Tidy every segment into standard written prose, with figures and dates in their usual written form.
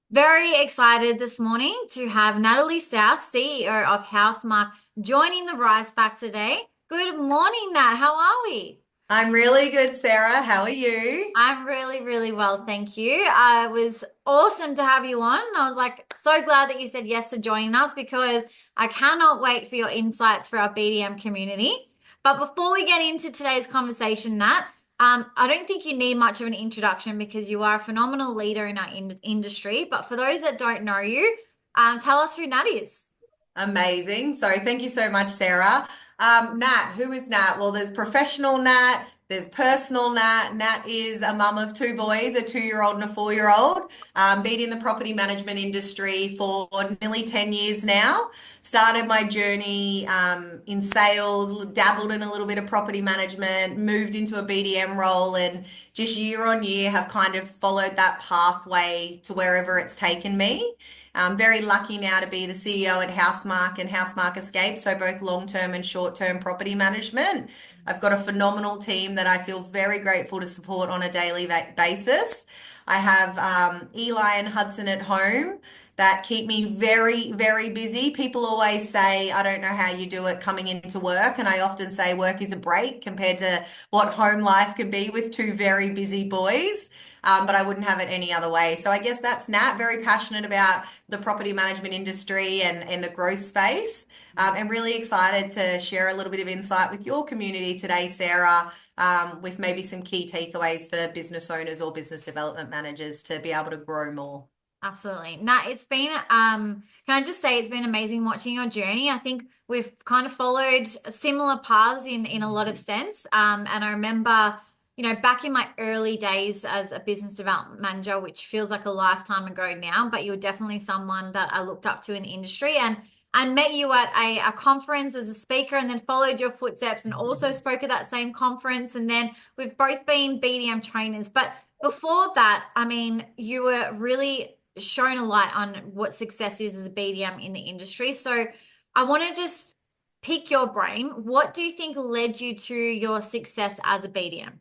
Very excited this morning to have Natalie South, CEO of Housemark, joining the Rise Pack today. Good morning, Nat. How are we? I'm really good, Sarah. How are you? I'm really, really well, thank you. It was awesome to have you on. I was like so glad that you said yes to joining us because I cannot wait for your insights for our BDM community. But before we get into today's conversation, Nat, I don't think you need much of an introduction because you are a phenomenal leader in our industry. But for those that don't know you, tell us who Nat is. Amazing. So thank you so much, Sarah. Nat, who is Nat? Well, there's professional Nat, there's personal Nat. Nat is a mum of two boys, a 2-year-old and a 4-year-old. Been in the property management industry for nearly 10 years now. Started my journey in sales, dabbled in a little bit of property management, moved into a BDM role, and just year on year have kind of followed that pathway to wherever it's taken me. I'm very lucky now to be the CEO at Housemark and Housemark Escape, so both long-term and short-term property management. I've got a phenomenal team that I feel very grateful to support on a daily basis. I have Eli and Hudson at home that keep me very, very busy. People always say, I don't know how you do it coming into work. And I often say work is a break compared to what home life can be with two very busy boys. But I wouldn't have it any other way. So I guess that's Nat, very passionate about the property management industry and the growth space. And really excited to share a little bit of insight with your community today, Sarah, with maybe some key takeaways for business owners or business development managers to be able to grow more. Absolutely. Nah, it's been can I just say it's been amazing watching your journey. I think we've kind of followed similar paths in a lot of sense. And I remember, back in my early days as a business development manager, which feels like a lifetime ago now, but you were definitely someone that I looked up to in the industry and met you at a conference as a speaker and then followed your footsteps and also spoke at that same conference. And then we've both been BDM trainers. But before that, I mean, you were really shown a light on what success is as a BDM in the industry. So I want to just pick your brain. What do you think led you to your success as a BDM?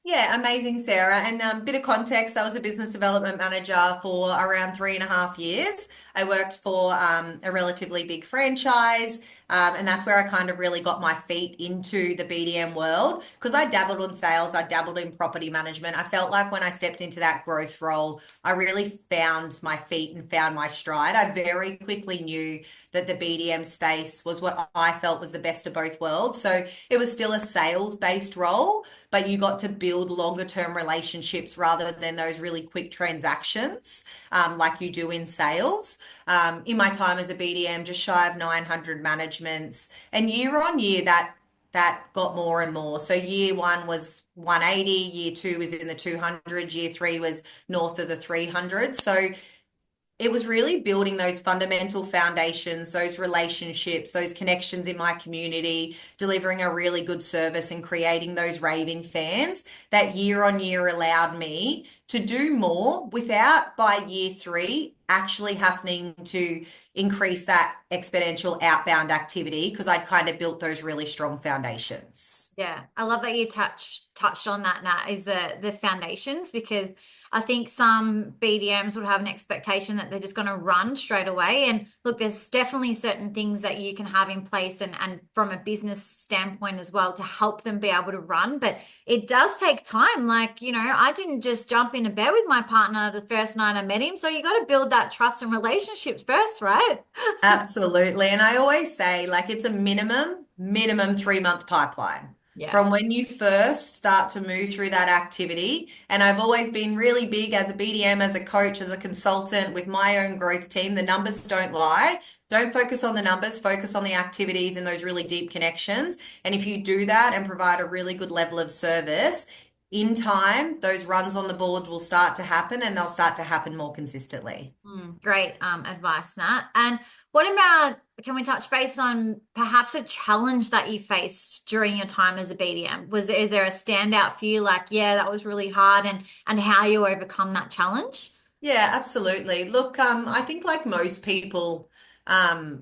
Yeah, amazing, Sarah. And bit of context, I was a business development manager for around 3.5 years. I worked for a relatively big franchise, and that's where I kind of really got my feet into the BDM world because I dabbled in sales, I dabbled in property management. I felt like when I stepped into that growth role, I really found my feet and found my stride. I very quickly knew that the BDM space was what I felt was the best of both worlds. So it was still a sales-based role, but you got to build longer term relationships rather than those really quick transactions like you do in sales. In my time as a BDM, just shy of 900 managements, and year on year that got more and more. So year one was 180, year two was in the 200, year three was north of the 300. So it was really building those fundamental foundations, those relationships, those connections in my community, delivering a really good service and creating those raving fans that year on year allowed me to do more without by year three actually having to increase that exponential outbound activity because I'd kind of built those really strong foundations. Yeah, I love that you touched on that, Nat, is the foundations because I think some BDMs would have an expectation that they're just going to run straight away. And look, there's definitely certain things that you can have in place and from a business standpoint as well to help them be able to run. But it does take time. Like, I didn't just jump into bed with my partner the first night I met him. So you got to build that trust and relationships first, right? Absolutely. And I always say, like, it's a minimum 3-month pipeline Yeah. from when you first start to move through that activity. And I've always been really big as a BDM, as a coach, as a consultant with my own growth team. The numbers don't lie. Don't focus on the numbers, focus on the activities and those really deep connections. And if you do that and provide a really good level of service, in time, those runs on the board will start to happen and they'll start to happen more consistently. Great advice, Nat. And what about, can we touch base on perhaps a challenge that you faced during your time as a BDM? Is there a standout for you, like, yeah, that was really hard and how you overcome that challenge? Yeah, absolutely. Look, I think like most people,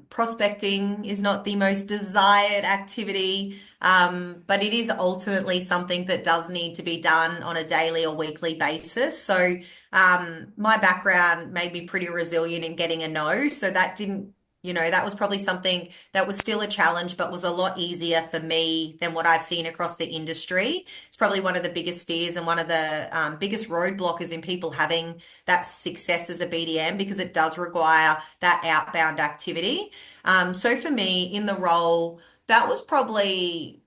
Prospecting is not the most desired activity, but it is ultimately something that does need to be done on a daily or weekly basis. So, my background made me pretty resilient in getting a no. So that didn't, that was probably something that was still a challenge, but was a lot easier for me than what I've seen across the industry. It's probably one of the biggest fears and one of the biggest roadblockers in people having that success as a BDM because it does require that outbound activity. So for me in the role, that was probably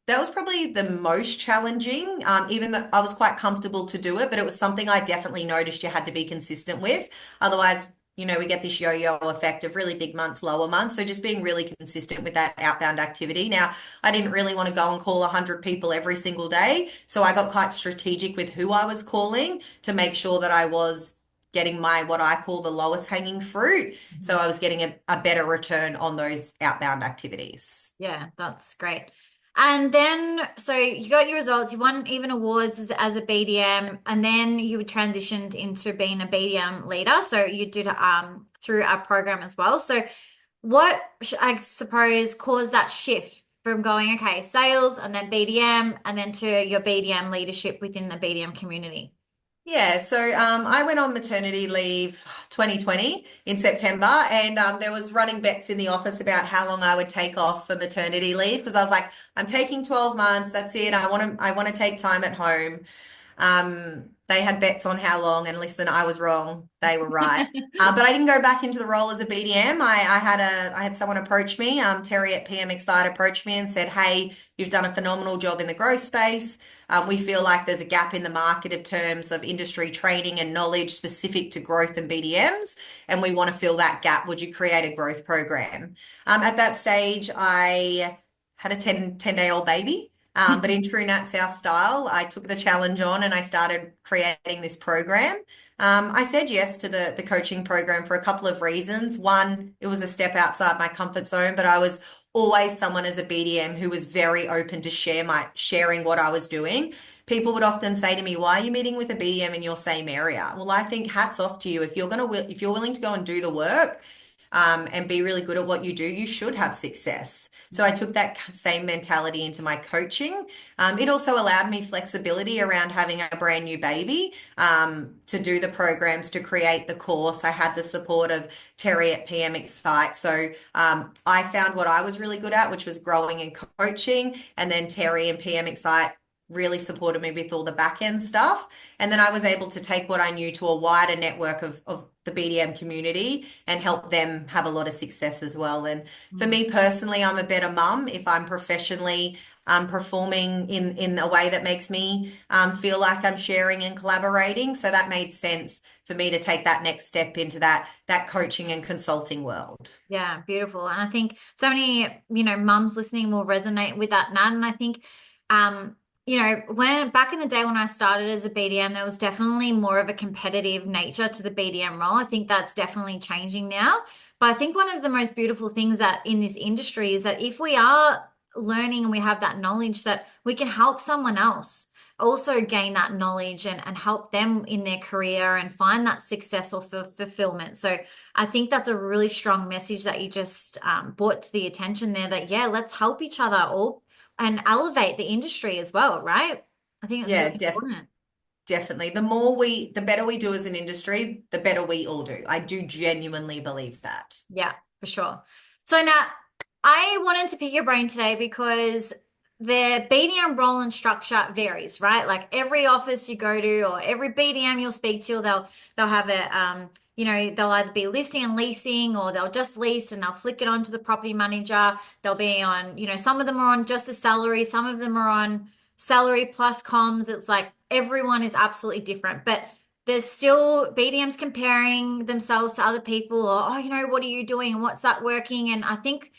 the most challenging, even though I was quite comfortable to do it, but it was something I definitely noticed you had to be consistent with. Otherwise, we get this yo-yo effect of really big months, lower months. So just being really consistent with that outbound activity. Now, I didn't really want to go and call 100 people every single day. So I got quite strategic with who I was calling to make sure that I was getting my what I call the lowest hanging fruit. So I was getting a better return on those outbound activities. Yeah, that's great. And then, so you got your results, you won even awards as a BDM, and then you transitioned into being a BDM leader. So you did through our program as well. So what I suppose caused that shift from going, okay, sales and then BDM and then to your BDM leadership within the BDM community? Yeah, so I went on maternity leave 2020 in September, and there was running bets in the office about how long I would take off for maternity leave because I was like, I'm taking 12 months, that's it. I want to take time at home. They had bets on how long, and listen, I was wrong. They were right. But I didn't go back into the role as a BDM. I had someone approach me. Terry at PM Excite approached me and said, "Hey, you've done a phenomenal job in the growth space. We feel like there's a gap in the market in terms of industry training and knowledge specific to growth and BDMs, and we want to fill that gap. Would you create a growth program?" At that stage, I had a 10-day-old baby. But in true Nat South style, I took the challenge on and I started creating this program. I said yes to the coaching program for a couple of reasons. One, it was a step outside my comfort zone, but I was always someone as a BDM who was very open to sharing what I was doing. People would often say to me, "Why are you meeting with a BDM in your same area?" Well, I think hats off to you. If you're willing to go and do the work, and be really good at what you do, you should have success. So I took that same mentality into my coaching. It also allowed me flexibility around having a brand new baby, to do the programs, to create the course. I had the support of Terry at PM Excite. So I found what I was really good at, which was growing and coaching. And then Terry and PM Excite really supported me with all the back end stuff. And then I was able to take what I knew to a wider network of the BDM community and help them have a lot of success as well. And for me personally, I'm a better mum if I'm professionally performing in a way that makes me feel like I'm sharing and collaborating. So that made sense for me to take that next step into that coaching and consulting world. Yeah, beautiful. And I think so many, mums listening will resonate with that, Nat. And I think, when back in the day when I started as a BDM, there was definitely more of a competitive nature to the BDM role. I think that's definitely changing now. But I think one of the most beautiful things that in this industry is that if we are learning and we have that knowledge that we can help someone else also gain that knowledge and help them in their career and find that success or fulfillment. So I think that's a really strong message that you just brought to the attention there that, yeah, let's help each other all and elevate the industry as well, right? I think it's Yeah, really important. definitely. The better we do as an industry, the better we all do. I do genuinely believe that. Yeah, for sure. So now I wanted to pick your brain today because the BDM role and structure varies, right? Like every office you go to or every BDM you'll speak to, they'll have a they'll either be listing and leasing or they'll just lease and they'll flick it onto the property manager. They'll be on, some of them are on just a salary, some of them are on salary plus comms. It's like everyone is absolutely different. But there's still BDMs comparing themselves to other people or, oh, what are you doing and what's that working? And I think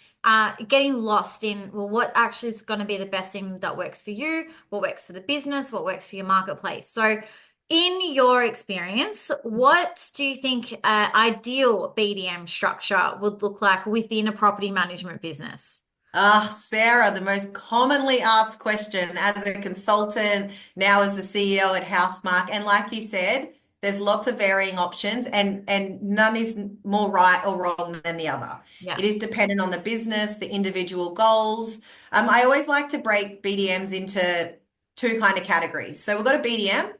getting lost in, well, what actually is going to be the best thing that works for you, what works for the business, what works for your marketplace. So in your experience, what do you think ideal BDM structure would look like within a property management business? Sarah, the most commonly asked question as a consultant, now as a CEO at Housemark. And like you said, There's lots of varying options, and none is more right or wrong than the other. Yeah. It is dependent on the business, the individual goals. I always like to break BDMs into two kind of categories. So we've got a BDM.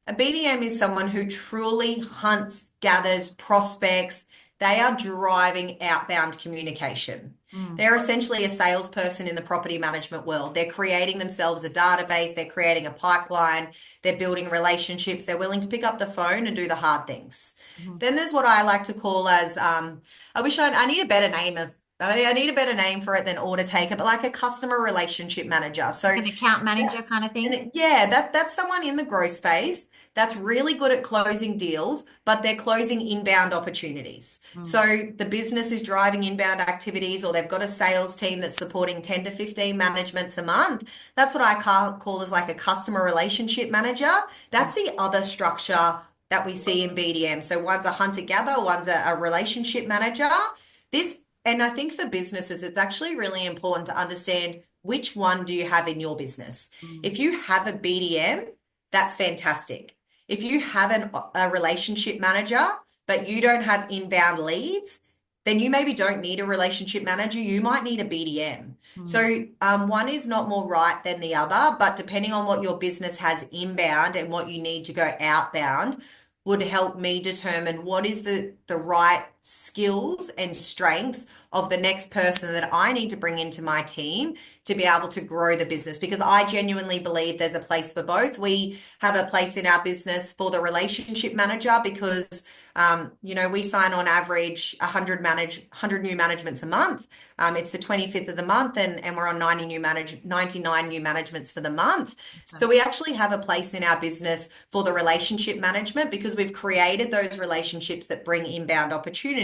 A BDM is someone who truly hunts, gathers, prospects. They are driving outbound communication. Mm. They're essentially a salesperson in the property management world. They're creating themselves a database, they're creating a pipeline, they're building relationships, they're willing to pick up the phone and do the hard things. Mhm. Then there's what I like to call as I need a better name of I need a better name for it than order taker, but like a customer relationship manager. So Like an account manager kind of thing. yeah, that's someone in the growth space that's really good at closing deals, but they're closing inbound opportunities. Mm. So the business is driving inbound activities, or they've got a sales team that's supporting 10 to 15 managements a month. That's what I call as like a customer relationship manager. That's the other structure that we see in BDM. So one's a hunter-gatherer, one's a relationship manager. This, and I think for businesses, it's actually really important to understand which one do you have in your business. Mm. If you have a BDM, that's fantastic. If you have a relationship manager, but you don't have inbound leads, then you maybe don't need a relationship manager. You might need a BDM. Mm. So one is not more right than the other, but depending on what your business has inbound and what you need to go outbound, would help me determine what is the right skills and strengths of the next person that I need to bring into my team to be able to grow the business, because I genuinely believe there's a place for both. We have a place in our business for the relationship manager because we sign on average 100 new managements a month. It's the 25th of the month, and we're on 99 new managements for the month. Okay. So we actually have a place in our business for the relationship management because we've created those relationships that bring inbound opportunity.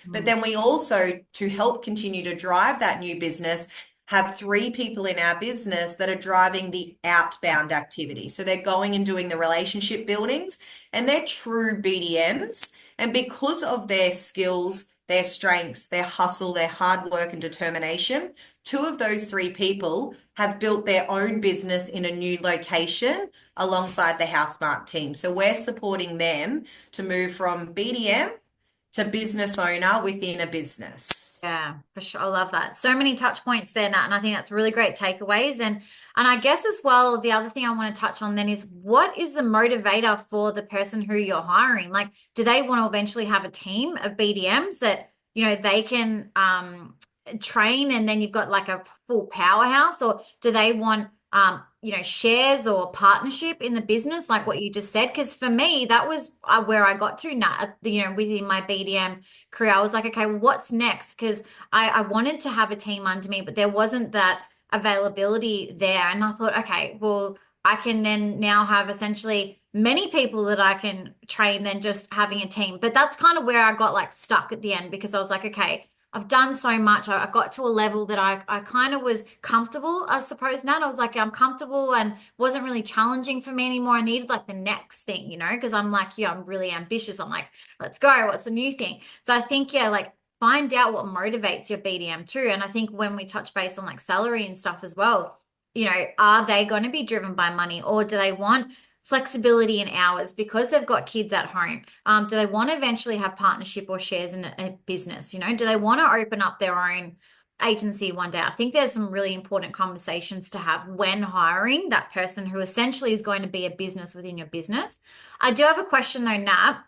But Mm. then we also, to help continue to drive that new business, have three people in our business that are driving the outbound activity. So they're going and doing the relationship buildings, and they're true BDMs. And because of their skills, their strengths, their hustle, their hard work and determination, two of those three people have built their own business in a new location alongside the Housemark team. So we're supporting them to move from BDM to business owner within a business. Yeah, for sure. I love that. So many touch points there, Nat, and I think that's really great takeaways. And I guess as well, the other thing I want to touch on then is what is the motivator for the person who you're hiring? Like, do they want to eventually have a team of BDMs that, they can train and then you've got like a full powerhouse, or do they want shares or partnership in the business, like what you just said? Because for me, that was where I got to now, within my BDM career. I was like, okay, well, what's next? Because I wanted to have a team under me, but there wasn't that availability there. And I thought, okay, well, I can then now have essentially many people that I can train than just having a team. But that's kind of where I got like stuck at the end, because I was like, okay, I've done so much. I got to a level that I kind of was comfortable, I suppose, Nat. I was like, I'm comfortable and wasn't really challenging for me anymore. I needed like the next thing, because I'm like, yeah, I'm really ambitious. I'm like, let's go. What's the new thing? So I think, yeah, like find out what motivates your BDM too. And I think when we touch base on like salary and stuff as well, are they going to be driven by money, or do they want flexibility in hours because they've got kids at home? Do they want to eventually have partnership or shares in a business? Do they want to open up their own agency one day? I think there's some really important conversations to have when hiring that person who essentially is going to be a business within your business. I do have a question though, Nat,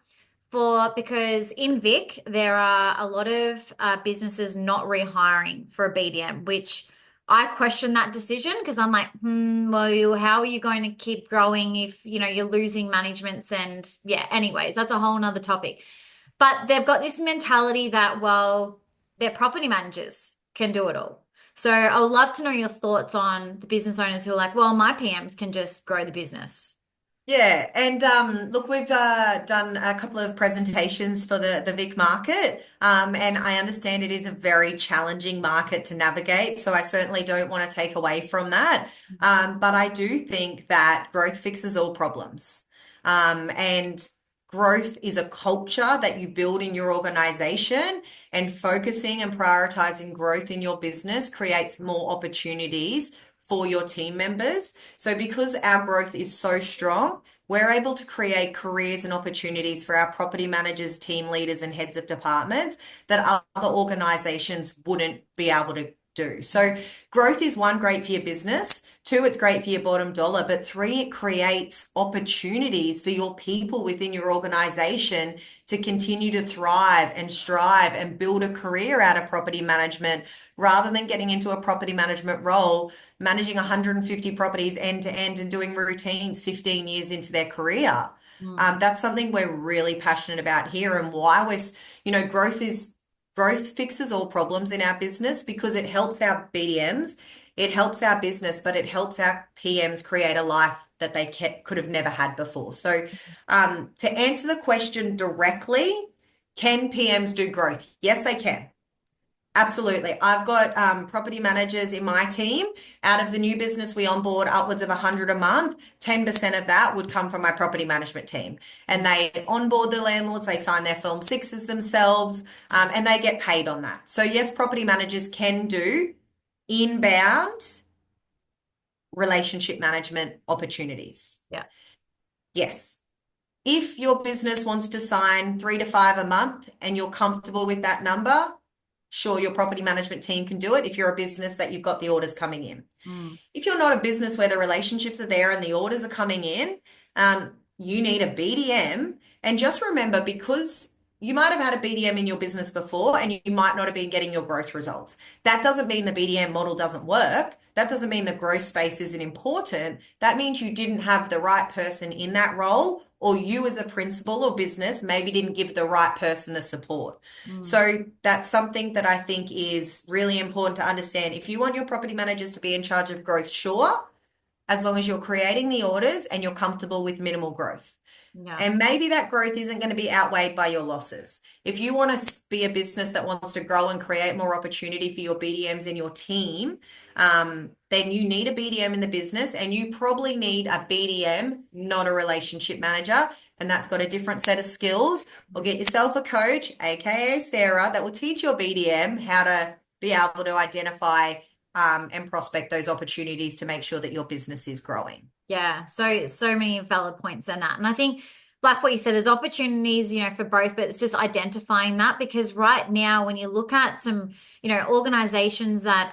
because in Vic, there are a lot of businesses not rehiring for a BDM, which I question that decision because I'm like, well, how are you going to keep growing if, you're losing managements? And yeah, anyways, that's a whole nother topic. But they've got this mentality that, well, their property managers can do it all. So I would love to know your thoughts on the business owners who are like, well, my PMs can just grow the business. Yeah, and look, we've done a couple of presentations for the Vic market, and I understand it is a very challenging market to navigate. So I certainly don't want to take away from that, but I do think that growth fixes all problems, and growth is a culture that you build in your organization, and focusing and prioritizing growth in your business creates more opportunities for your team members. So because our growth is so strong, we're able to create careers and opportunities for our property managers, team leaders, and heads of departments that other organizations wouldn't be able to do. So growth is one, great for your business. Two, it's great for your bottom dollar. But three, it creates opportunities for your people within your organization to continue to thrive and strive and build a career out of property management rather than getting into a property management role, managing 150 properties end to end and doing routines 15 years into their career. Mm. That's something we're really passionate about here, and why growth fixes all problems in our business because it helps our BDMs, it helps our business, but it helps our PMs create a life that they could have never had before. So, to answer the question directly, can PMs do growth? Yes, they can. Absolutely. I've got property managers in my team. Out of the new business we onboard upwards of 100 a month, 10% of that would come from my property management team. And they onboard the landlords, they sign their Form 6s themselves, and they get paid on that. So yes, property managers can do inbound relationship management opportunities. Yeah. Yes. If your business wants to sign 3 to 5 a month and you're comfortable with that number, sure, your property management team can do it if you're a business that you've got the orders coming in. Mm. If you're not a business where the relationships are there and the orders are coming in, you need a BDM. And just remember, because you might have had a BDM in your business before and you might not have been getting your growth results. That doesn't mean the BDM model doesn't work. That doesn't mean the growth space isn't important. That means you didn't have the right person in that role, or you as a principal or business maybe didn't give the right person the support. Mm. So that's something that I think is really important to understand. If you want your property managers to be in charge of growth, sure, as long as you're creating the orders and you're comfortable with minimal growth. Yeah. And maybe that growth isn't going to be outweighed by your losses. If you want to be a business that wants to grow and create more opportunity for your BDMs and your team, then you need a BDM in the business, and you probably need a BDM, not a relationship manager. And that's got a different set of skills. Or get yourself a coach, aka Sarah, that will teach your BDM how to be able to identify and prospect those opportunities to make sure that your business is growing. Yeah. So many valid points in that. And I think, like what you said, there's opportunities, for both, but it's just identifying that, because right now, when you look at some, organizations that,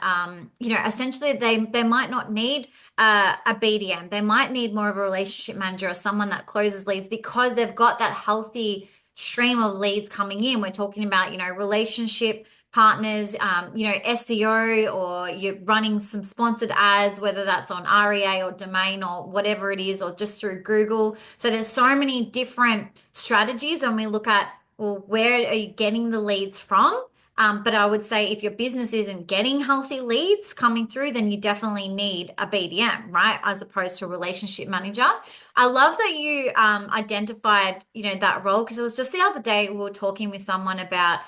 essentially they might not need a BDM. They might need more of a relationship manager or someone that closes leads because they've got that healthy stream of leads coming in. We're talking about, relationship partners, SEO, or you're running some sponsored ads, whether that's on REA or domain or whatever it is, or just through Google. So there's so many different strategies, and we look at, well, where are you getting the leads from? But I would say if your business isn't getting healthy leads coming through, then you definitely need a BDM, right? As opposed to a relationship manager. I love that you identified, that role, because it was just the other day we were talking with someone about,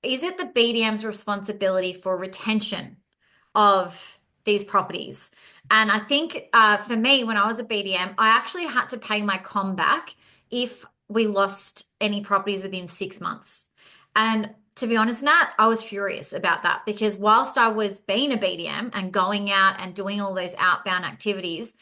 is it the BDM's responsibility for retention of these properties? And I think for me, when I was a BDM, I actually had to pay my com back if we lost any properties within 6 months. And to be honest, Nat, I was furious about that, because whilst I was being a BDM and going out and doing all those outbound activities,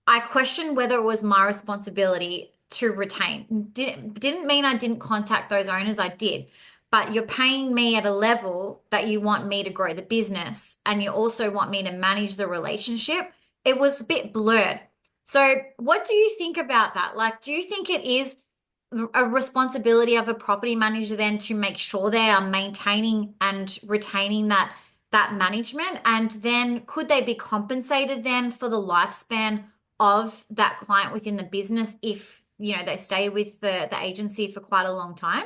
I questioned whether it was my responsibility to retain. Didn't mean I didn't contact those owners, I did. But you're paying me at a level that you want me to grow the business, and you also want me to manage the relationship. It was a bit blurred. So, what do you think about that? Like, do you think it is a responsibility of a property manager then to make sure they are maintaining and retaining that management? And then could they be compensated then for the lifespan of that client within the business if, they stay with the agency for quite a long time?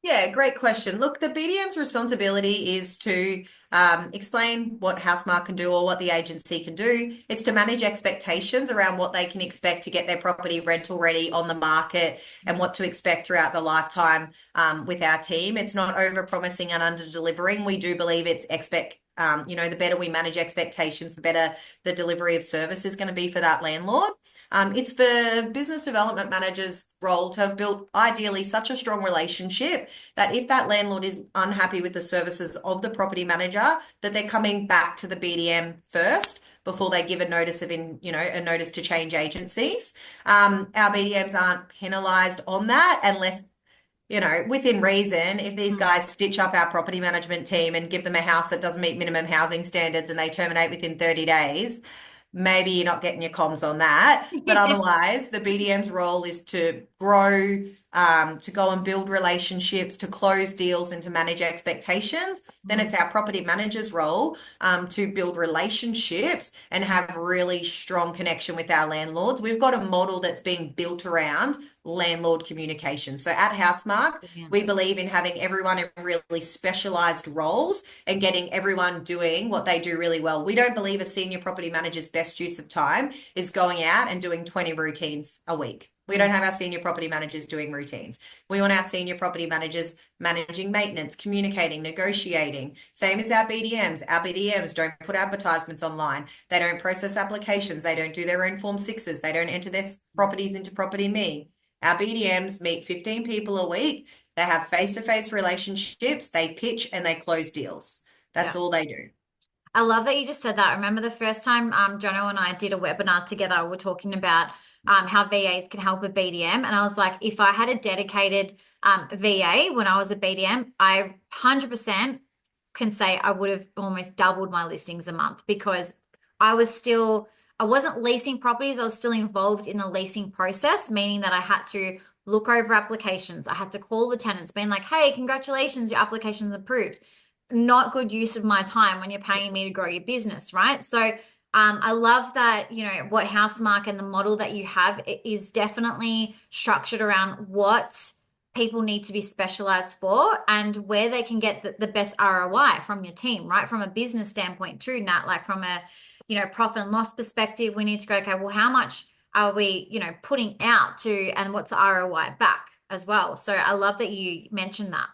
Yeah, great question. Look, the BDM's responsibility is to explain what Housemark can do or what the agency can do. It's to manage expectations around what they can expect to get their property rental ready on the market and what to expect throughout the lifetime with our team. It's not over promising and under delivering. We do believe it's the better we manage expectations, the better the delivery of service is going to be for that landlord. It's the business development manager's role to have built ideally such a strong relationship that if that landlord is unhappy with the services of the property manager, that they're coming back to the BDM first before they give a notice of a notice to change agencies. Our BDMs aren't penalized on that unless within reason. If these Mm. guys stitch up our property management team and give them a house that doesn't meet minimum housing standards and they terminate within 30 days, maybe you're not getting your comms on that. But otherwise, the BDM's role is to grow, to go and build relationships, to close deals, and to manage expectations. Then Mm. it's our property manager's role to build relationships and have really strong connection with our landlords. We've got a model that's being built around landlord communication. So at Housemark, Brilliant. we believe in having everyone in really specialized roles and getting everyone doing what they do really well. We don't believe a senior property manager's best use of time is going out and doing 20 routines a week. We Mm. don't have our senior property managers doing routines. We want our senior property managers managing maintenance, communicating, negotiating. Same as our BDMs. Our BDMs don't put advertisements online. They don't process applications. They don't do their own Form 6s. They don't enter their properties into Property Me. Our BDMs meet 15 people a week. They have face-to-face relationships. They pitch and they close deals. Yeah. That's all they do. I love that you just said that. I remember the first time Jono and I did a webinar together, we were talking about how VAs can help with BDM. And I was like, if I had a dedicated VA when I was a BDM, I 100% can say I would have almost doubled my listings a month because I wasn't leasing properties. I was still involved in the leasing process, meaning that I had to look over applications. I had to call the tenants, being like, hey, congratulations, your application's approved. Not good use of my time when you're paying me to grow your business, right? So I love that, what Housemark and the model that you have is definitely structured around what people need to be specialized for and where they can get the best ROI from your team, right? From a business standpoint too, Nat, like from a, profit and loss perspective, we need to go, okay, well, how much are we, putting out to, and what's the ROI back as well? So I love that you mentioned that.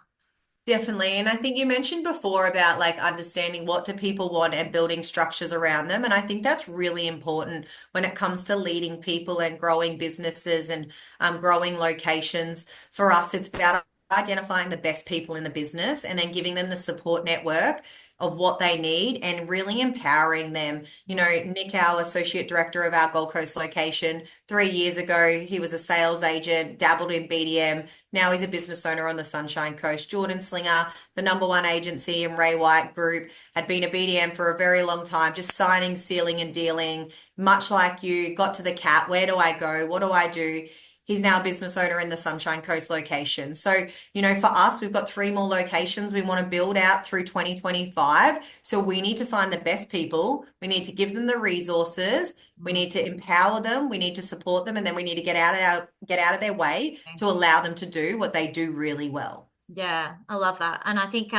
Definitely. And I think you mentioned before about like understanding what do people want and building structures around them. And I think that's really important when it comes to leading people and growing businesses and growing locations. For us, it's about identifying the best people in the business and then giving them the support network of what they need and really empowering them. Nick, our associate director of our Gold Coast location, 3 years ago, he was a sales agent, dabbled in BDM. Now he's a business owner on the Sunshine Coast. Jordan Slinger, the #1 agency in Ray White Group, had been a BDM for a very long time, just signing, sealing, and dealing. Much like you, got to the cat, where do I go? What do I do? He's now a business owner in the Sunshine Coast location. So, for us, we've got 3 more locations we want to build out through 2025. So we need to find the best people. We need to give them the resources. We need to empower them. We need to support them, and then we need to get out of their way to allow them to do what they do really well. Yeah, I love that. And I think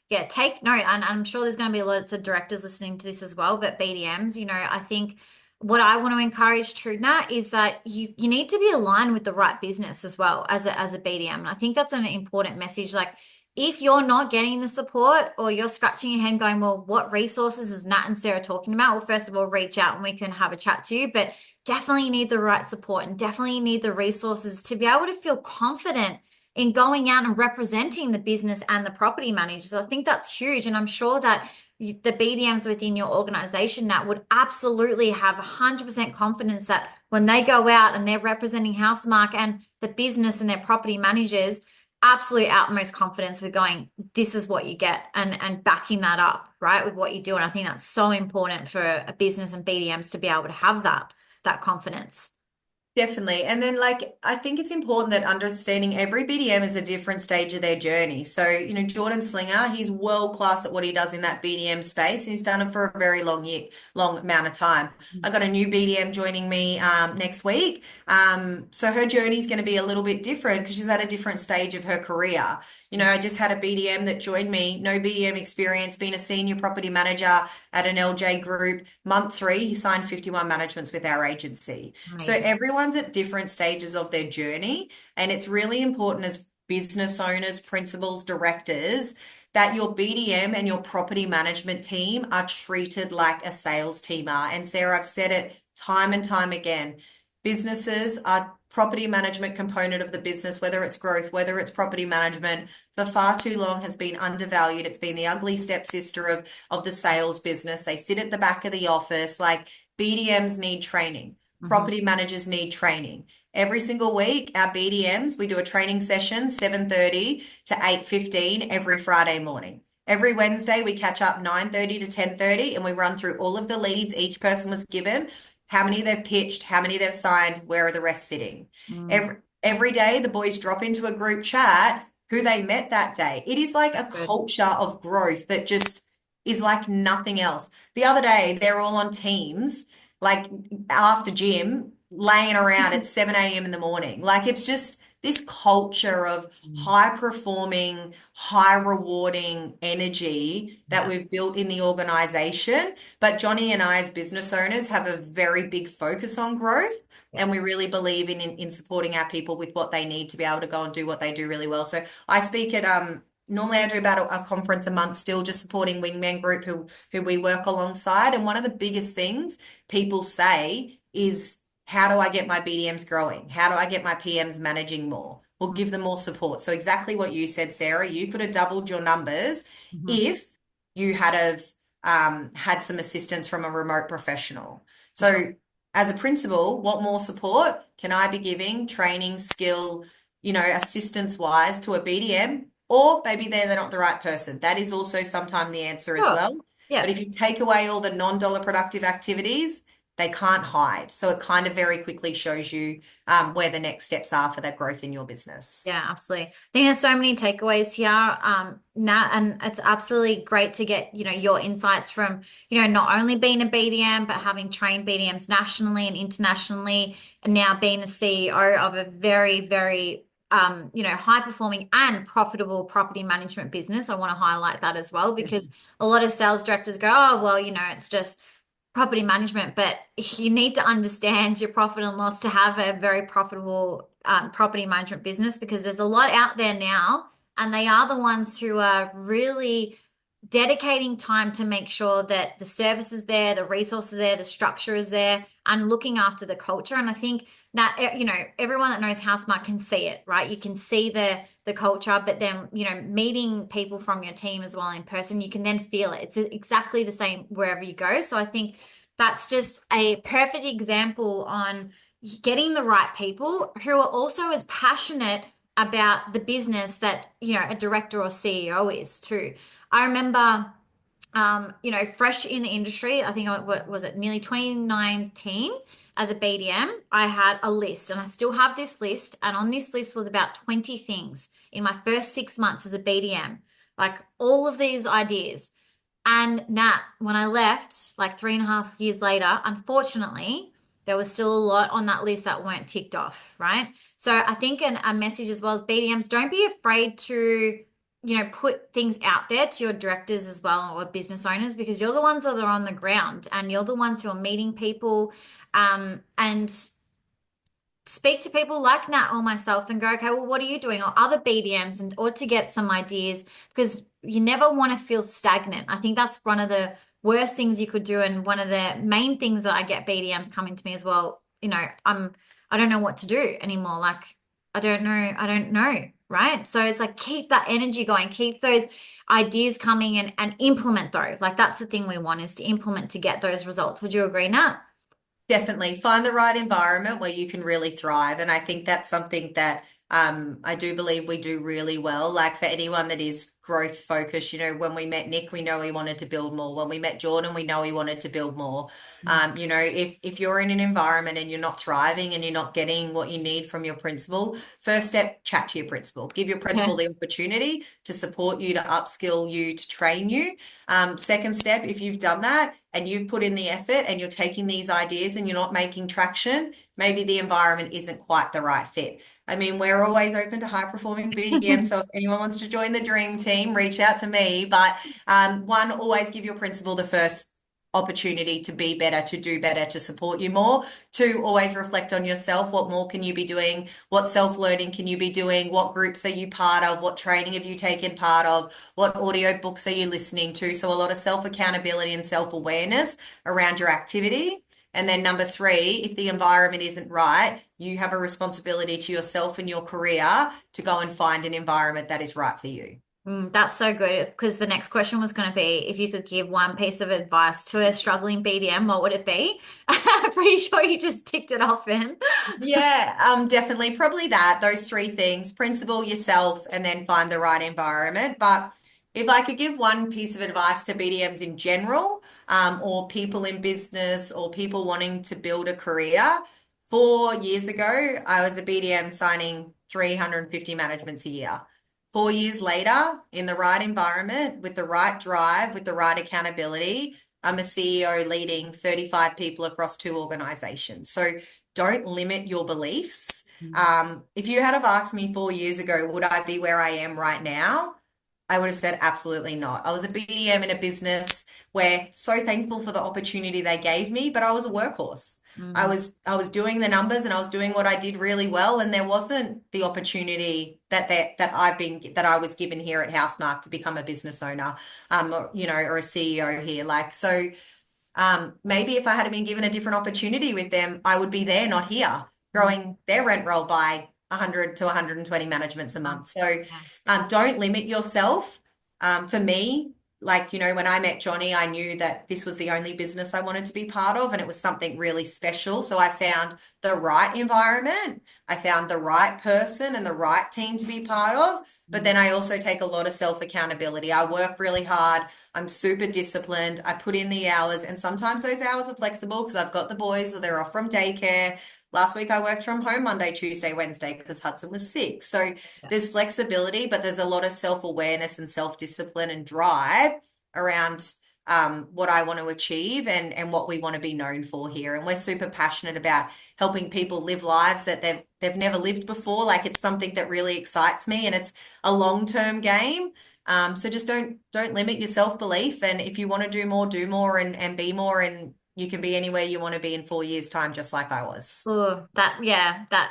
yeah, take note. And I'm sure there's going to be lots of directors listening to this as well, but BDMs, I think what I want to encourage true Nat is that you need to be aligned with the right business as well as a BDM. And I think that's an important message. Like if you're not getting the support or you're scratching your head going, well, what resources is Nat and Sarah talking about? Well, first of all, reach out and we can have a chat to you, but definitely need the right support and definitely need the resources to be able to feel confident in going out and representing the business and the property managers. I think that's huge. And I'm sure that the BDMs within your organization that would absolutely have 100% confidence that when they go out and they're representing Housemark and the business and their property managers, absolute utmost confidence with going, this is what you get and backing that up, right, with what you do. And I think that's so important for a business and BDMs to be able to have that confidence. Definitely. And then, like, I think it's important that understanding every BDM is a different stage of their journey. So, Jordan Slinger, he's world class at what he does in that BDM space. And he's done it for a very long amount of time. I got a new BDM joining me next week. So her journey is going to be a little bit different because she's at a different stage of her career. I just had a BDM that joined me, no BDM experience, being a senior property manager at an LJ group. Month 3, he signed 51 managements with our agency. So Amazing. everyone's at different stages of their journey. And it's really important as business owners, principals, directors, that your BDM and your property management team are treated like a sales team are. And Sarah, I've said it time and time again. businesses are property management component of the business, whether it's growth, whether it's property management, for far too long has been undervalued. It's been the ugly stepsister of the sales business. They sit at the back of the office. Like BDMs need training. Mhm. Property managers need training. Every single week, our BDMs, we do a training session, 7:30 to 8:15 every Friday morning. Every Wednesday, we catch up 9:30 to 10:30 and we run through all of the leads each person was given, how many they've pitched, how many they've signed, where are the rest sitting. Mm, Every day, the boys drop into a group chat who they met that day. It is like a good. culture of growth that just is like nothing else. The other day, they're all on Teams, like after gym, laying around at 7 a.m. in the morning. Like it's just this culture of Mm, high performing, high rewarding energy that yeah. we've built in the organization. But Johnny and I, as business owners, have a very big focus on growth. Yeah. And we really believe in supporting our people with what they need to be able to go and do what they do really well. So I speak at normally I do about a conference a month still, just supporting Wingman Group who we work alongside. And one of the biggest things people say is, how do I get my BDMs growing? How do I get my PMs managing more? We'll give them more support. So exactly what you said, Sarah, you could have doubled your numbers Mhm. if you had some assistance from a remote professional. Mhm. So as a principal, what more support can I be giving, training, skill, assistance wise to a BDM? Or maybe they're not the right person. That is also sometimes the answer as Sure. well. But Yeah. if you take away all the non-dollar productive activities, they can't hide. So it kind of very quickly shows you where the next steps are for that growth in your business. Yeah, absolutely. I think there's so many takeaways here, Nat, and it's absolutely great to get, your insights from, not only being a BDM, but having trained BDMs nationally and internationally, and now being the CEO of a very, very, high performing and profitable property management business. I want to highlight that as well, because a lot of sales directors go, oh, well, it's just property management, but you need to understand your profit and loss to have a very profitable property management business, because there's a lot out there now, and they are the ones who are really dedicating time to make sure that the service is there, the resources there, the structure is there, and looking after the culture. And I think that everyone that knows Housemark can see it, right? You can see the culture, but then meeting people from your team as well in person, you can then feel it. It's exactly the same wherever you go. So I think that's just a perfect example on getting the right people who are also as passionate about the business that a director or CEO is too. I remember, fresh in the industry, I think was it nearly 2019 as a BDM, I had a list and I still have this list. And on this list was about 20 things in my first 6 months as a BDM, like all of these ideas. And Nat, when I left, like 3.5 years later, unfortunately, there was still a lot on that list that weren't ticked off, right? So I think a message as well as BDMs, don't be afraid to, put things out there to your directors as well or business owners, because you're the ones that are on the ground and you're the ones who are meeting people. And speak to people like Nat or myself and go, okay, well, what are you doing? Or other BDMs, and or to get some ideas, because you never want to feel stagnant. I think that's one of the worst things you could do. And one of the main things that I get BDMs coming to me as well, I don't know what to do anymore. Like, I don't know. Right. So it's like, keep that energy going, keep those ideas coming, and implement those. Like, that's the thing we want, is to implement to get those results. Would you agree, Nat? Definitely find the right environment where you can really thrive. And I think that's something that I do believe we do really well. Like for anyone that is growth focused, when we met Nick, we know he wanted to build more. When we met Jordan, we know he wanted to build more. If you're in an environment and you're not thriving and you're not getting what you need from your principal, first step, chat to your principal. Give your Yeah. principal the opportunity to support you, to upskill you, to train you. Second step, if you've done that and you've put in the effort and you're taking these ideas and you're not making traction, maybe the environment isn't quite the right fit. I mean, we're always open to high performing BDM. So if anyone wants to join the dream team, reach out to me. But one, always give your principal the first opportunity to be better, to do better, to support you more. Two, always reflect on yourself. What more can you be doing? What self-learning can you be doing? What groups are you part of? What training have you taken part of? What audio books are you listening to? So a lot of self-accountability and self-awareness around your activity. And then number three, if the environment isn't right, you have a responsibility to yourself and your career to go and find an environment that is right for you. That's so good because the next question was going to be if you could give one piece of advice to a struggling BDM, what would it be? I'm pretty sure you just ticked it off then. Yeah, definitely. Probably that, those three things, principle yourself and then find the right environment. But if I could give one piece of advice to BDMs in general, or people in business or people wanting to build a career, 4 years ago, I was a BDM signing 350 managements a year. 4 years later, in the right environment, with the right drive, with the right accountability, I'm a CEO leading 35 people across two organizations. So don't limit your beliefs. If you had have asked me 4 years ago, would I be where I am right now? I would have said absolutely not. I was a BDM in a business where so thankful for the opportunity they gave me, but I was a workhorse. Mm, I was doing the numbers and I was doing what I did really well, and there wasn't the opportunity that I was given here at Housemark to become a business owner, or a CEO here. Like so, maybe if I had been given a different opportunity with them, I would be there, not here, mm, growing their rent roll by 100 to 120 managements a mm. month. So Yeah. don't limit yourself. For me, like, when I met Johnny, I knew that this was the only business I wanted to be part of, and it was something really special. So I found the right environment, I found the right person and the right team to be part of. But Mm. then I also take a lot of self accountability. I work really hard. I'm super disciplined. I put in the hours, and sometimes those hours are flexible because I've got the boys or they're off from daycare. Last week I worked from home Monday, Tuesday, Wednesday because Hudson was sick. So Yeah. there's flexibility, but there's a lot of self-awareness and self-discipline and drive around what I want to achieve and what we want to be known for here. And we're super passionate about helping people live lives that they've never lived before. Like it's something that really excites me, and it's a long-term game. So just don't limit your self-belief. And if you want to do more and be more, and you can be anywhere you want to be in 4 years' time, just like I was. Oh, that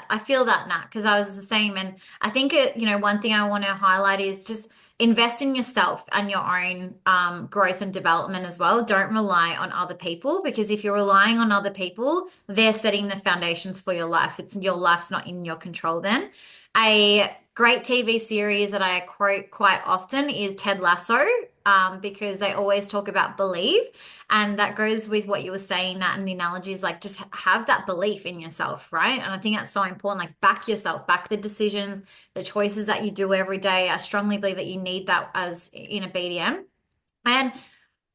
I feel that, Nat, because I was the same. And I think one thing I want to highlight is just invest in yourself and your own growth and development as well. Don't rely on other people because if you're relying on other people, they're setting the foundations for your life. It's your life's not in your control then. A great TV series that I quote quite often is Ted Lasso, because they always talk about believe. And that goes with what you were saying, Nat, and the analogy is like just have that belief in yourself, right? And I think that's so important. Like back yourself, back the decisions, the choices that you do every day. I strongly believe that you need that as in a BDM. And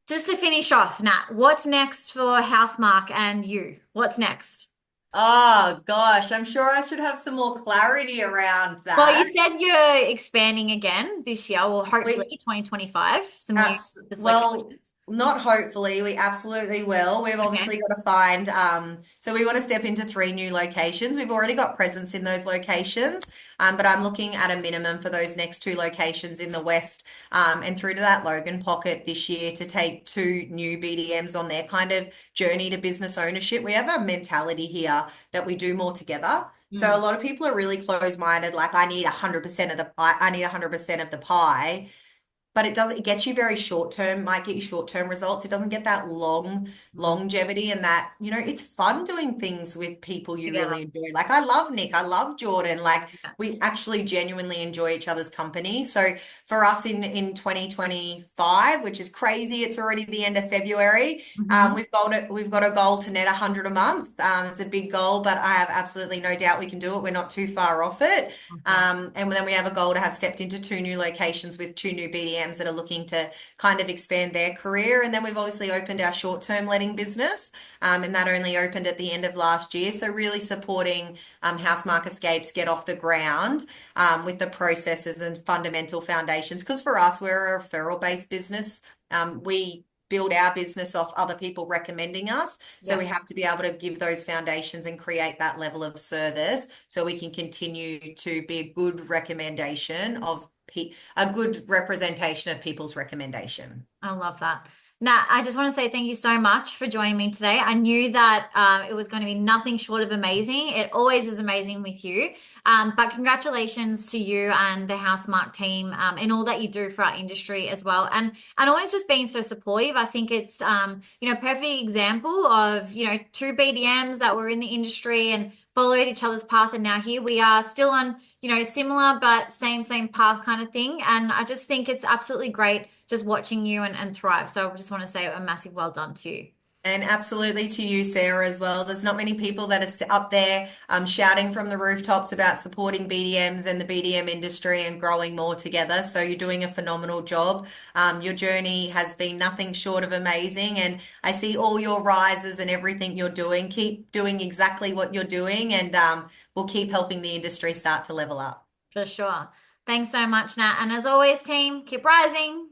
just to finish off, Nat, what's next for Housemark and you? What's next? Oh gosh, I'm sure I should have some more clarity around Well, that. you said you're expanding again this year, well, hopefully We 2025, some new Abs office well, locations. not hopefully, we absolutely will. We've Okay. obviously got to find, so we want to step into three new locations. We've already got presence in those locations, but I'm looking at a minimum for those next two locations in the West, and through to that Logan pocket this year to take two new BDMs on their kind of journey to business ownership. We have a mentality here that we do more together. So a Mm, lot of people are really closed-minded, like I need 100% of I need 100% of the pie, but it gets you very short term, might get you short term results. It doesn't get that mm, longevity, and that, it's fun doing things with people you together. really enjoy. Like I love Nick, I love Jordan. Like Yeah. we actually genuinely enjoy each other's company. So for us in 2025, which is crazy, it's already the end of February. Hmm. We've got a goal to net 100 a month. It's a big goal, but I have absolutely no doubt we can do it. We're not too far off it. Okay. And then we have a goal to have stepped into two new locations with two new BDMs that are looking to kind of expand their career. And then we've obviously opened our short-term letting business, and that only opened at the end of last year. So really supporting Housemark Escapes get off the ground with the processes and fundamental foundations. Because for us, we're a referral-based business. We build our business off other people recommending us. So Yeah. we have to be able to give those foundations and create that level of service so we can continue to be a good recommendation of a good representation of people's recommendation. I love that. Nat, I just want to say thank you so much for joining me today. I knew that it was going to be nothing short of amazing. It always is amazing with you. But congratulations to you and the Housemark team and all that you do for our industry as well. And always just being so supportive. I think it's perfect example of two BDMs that were in the industry and followed each other's path, and now here we are still on similar but same path kind of thing. And I just think it's absolutely great just watching you and thrive. So I just want to say a massive well done to you. And absolutely to you, Sarah, as well. There's not many people that are up there shouting from the rooftops about supporting BDMs and the BDM industry and growing more together. So you're doing a phenomenal job. Your journey has been nothing short of amazing. And I see all your rises and everything you're doing. Keep doing exactly what you're doing, and we'll keep helping the industry start to level up. For sure. Thanks so much, Nat. And as always, team, keep rising.